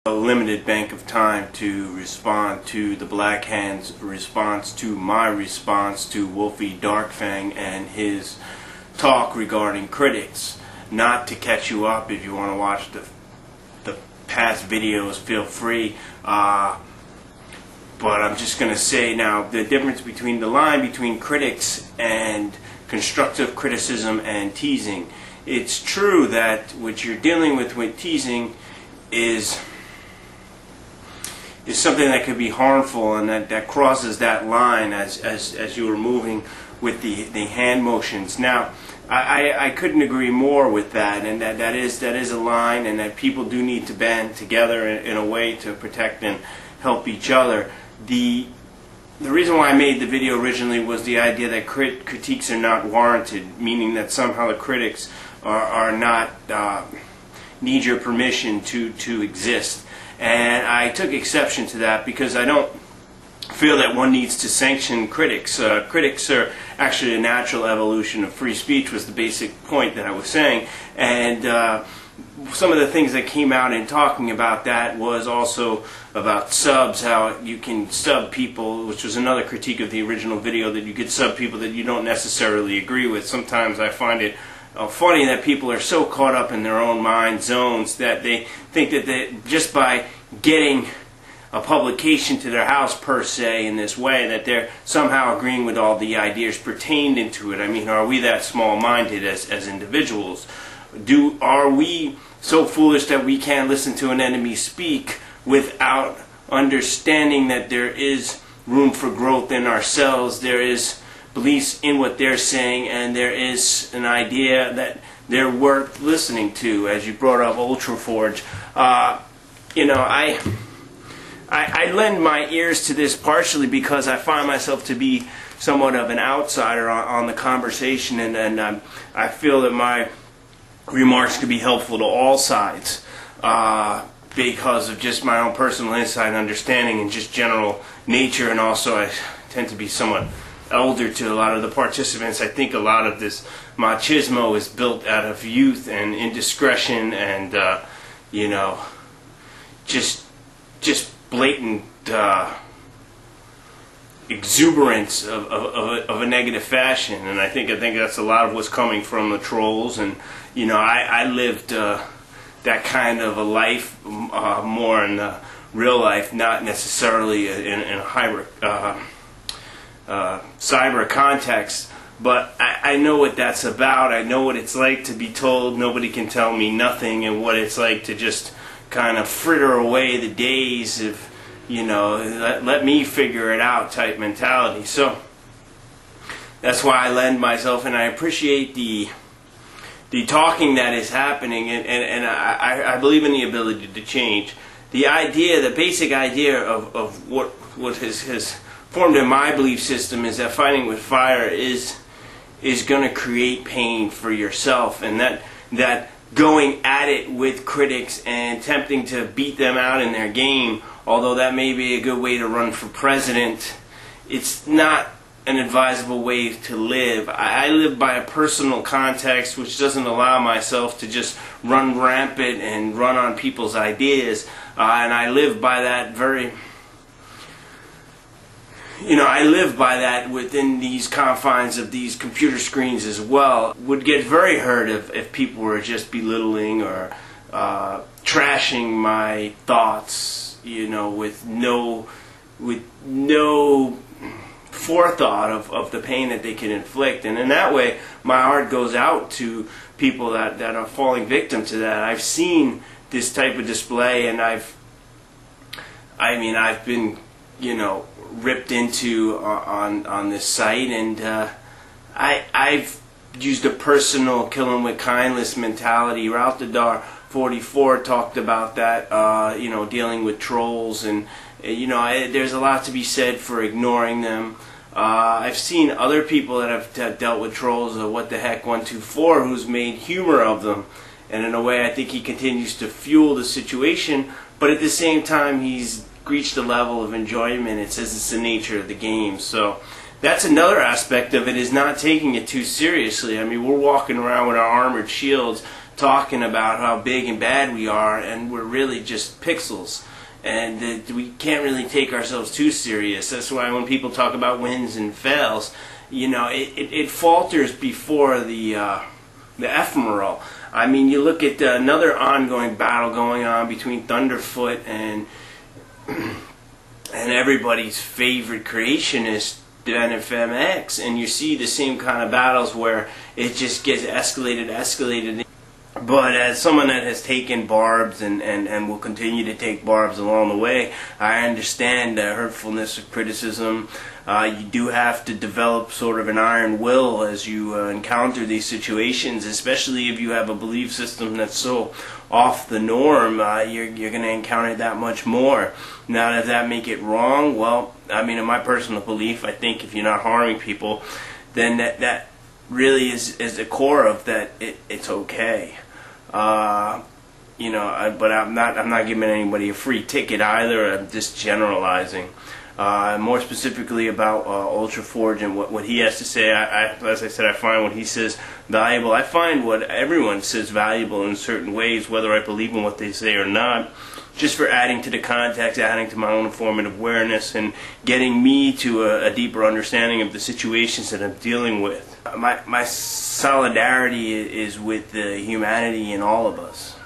A limited bank of time to respond to the Black Hand's response to my response to Wolfee Darkfang and his talk regarding critics. Not to catch you up. If you want to watch the past videos, feel free. But I'm just going to say now the difference between the line between critics and constructive criticism and teasing. It's true that what you're dealing with teasing is something that could be harmful, and that crosses that line as you were moving with the hand motions. Now, I couldn't agree more with that, and that is a line, and that people do need to band together in a way to protect and help each other. The reason why I made the video originally was the idea that critiques are not warranted, meaning that somehow the critics are not need your permission to exist. And I took exception to that because I don't feel that one needs to sanction critics. Critics are actually a natural evolution of free speech, was the basic point that I was saying. And some of the things that came out in talking about that was also about subs, how you can sub people, which was another critique of the original video, that you could sub people that you don't necessarily agree with. Sometimes I find it funny that people are so caught up in their own mind zones that they think that just by getting a publication to their house per se in this way, that they're somehow agreeing with all the ideas pertained into it. I mean, are we that small-minded as individuals? Are we so foolish that we can't listen to an enemy speak without understanding that there is room for growth in ourselves? There is beliefs in what they're saying, and there is an idea that they're worth listening to. As you brought up Ultraforge, you know, I lend my ears to this partially because I find myself to be somewhat of an outsider on the conversation, and I feel that my remarks could be helpful to all sides because of just my own personal insight and understanding and just general nature, and also I tend to be somewhat elder to a lot of the participants. I think a lot of this machismo is built out of youth and indiscretion and you know, just blatant exuberance of a negative fashion. And I think that's a lot of what's coming from the trolls. And you know, I lived that kind of a life more in the real life, not necessarily in a hybrid cyber context, but I know what that's about. I know what it's like to be told nobody can tell me nothing, and what it's like to just kind of fritter away the days of, you know, let me figure it out type mentality. So that's why I lend myself, and I appreciate the talking that is happening, and I believe in the ability to change. The idea, the basic idea of what has formed in my belief system is that fighting with fire is going to create pain for yourself, and that going at it with critics and attempting to beat them out in their game, although that may be a good way to run for president, it's not an advisable way to live. I live by a personal context which doesn't allow myself to just run rampant and run on people's ideas, and I live by that very... You know, I live by that within these confines of these computer screens as well. Would get very hurt if people were just belittling or trashing my thoughts, you know, with no forethought of the pain that they can inflict. And in that way, my heart goes out to people that are falling victim to that. I've seen this type of display, and I've been, you know, ripped into on this site, and I've used a personal kill 'em with kindness mentality. Routadar 44 talked about that, you know, dealing with trolls, and you know, there's a lot to be said for ignoring them. I've seen other people that have dealt with trolls, what the heck 124, who's made humor of them, and in a way I think he continues to fuel the situation, but at the same time he's reached a level of enjoyment. It says it's the nature of the game. So that's another aspect of it, is not taking it too seriously. I mean, we're walking around with our armored shields talking about how big and bad we are, and we're really just pixels. And we can't really take ourselves too serious. That's why when people talk about wins and fails, you know, it falters before the ephemeral. I mean, you look at another ongoing battle going on between Thunderfoot and everybody's favorite creationist, NFMX, and you see the same kind of battles where it just gets escalated. But as someone that has taken barbs and will continue to take barbs along the way, I understand the hurtfulness of criticism. You do have to develop sort of an iron will as you encounter these situations, especially if you have a belief system that's so off the norm. You're going to encounter that much more. Now, does that make it wrong? Well, I mean, in my personal belief, I think if you're not harming people, then that really is the core of that. It's okay. You know, but I'm not giving anybody a free ticket either. I'm just generalizing. More specifically about Ultraforge and what he has to say. As I said, I find what he says valuable. I find what everyone says valuable in certain ways, whether I believe in what they say or not, just for adding to the context, adding to my own informative awareness, and getting me to a deeper understanding of the situations that I'm dealing with. My solidarity is with the humanity in all of us.